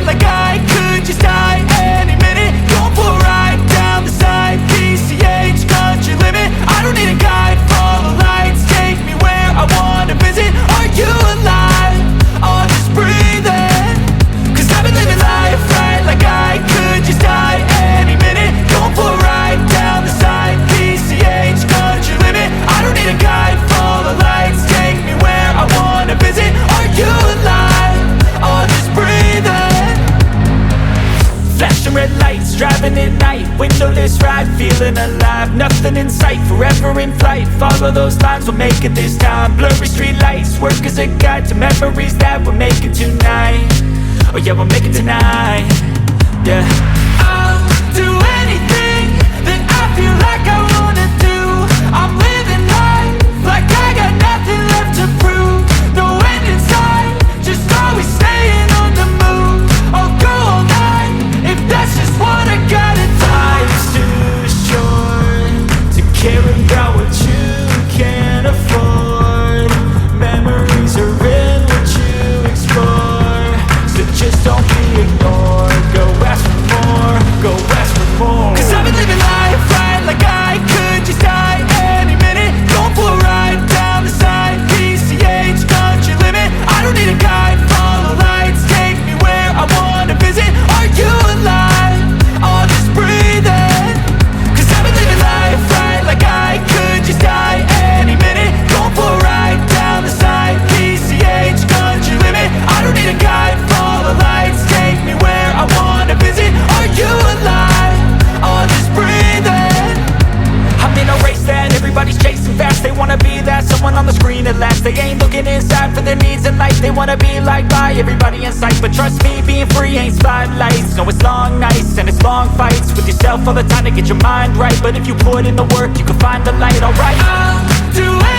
like I could just die any minute. Going for a ride down the side, PCH, country limit. I don't need a guide, follow lights, take me where I wanna visit. Are you alive? Or just breathing? Cause I've been living life right like I could just die any minute. Going for a ride down the side, PCH, country limit. I don't need a guide, follow lights, take me where I wanna visit. Are you alive? Or just breathing? Flashing red lights, driving at night, windowless ride, feeling alive. Nothing in sight, forever in flight. Follow those lines, we'll make it this time. Blurry street lights, work as a guide to memories that we're making tonight. Oh yeah, we'll make it tonight. Yeah. I'll do anything that I feel like I wanna do. I'm living life like I got nothing left to prove. No end in sight, just always staying on the move. I'll go all night if that's just what I gotta do. Life's too short to care about what you can't afford. Memories are in what you explore, so just don't be ignored. Go ask for more, go ask for more. Cause I've been living life right like I could just die any minute. Going for a ride down the side, PCH, country limit. I don't need a guide, follow lights, take me where I wanna visit. Are you alive? Or just breathing? Cause I've been living life right like I could just die any minute. Going for a ride down the side, PCH, country limit. I don't need a guide, follow lights, take me where I wanna visit. Are you alive? Or just breathing? I'm in a race that everybody's chasing fast. They wanna be that someone on the screen at last. They ain't looking inside for their needs in life. They wanna be liked by everybody in sight. But trust me, being free ain't spotlights. No, it's long nights and it's long fights with yourself all the time to get your mind right. But if you put in the work, you can find the light, alright? I'll do it.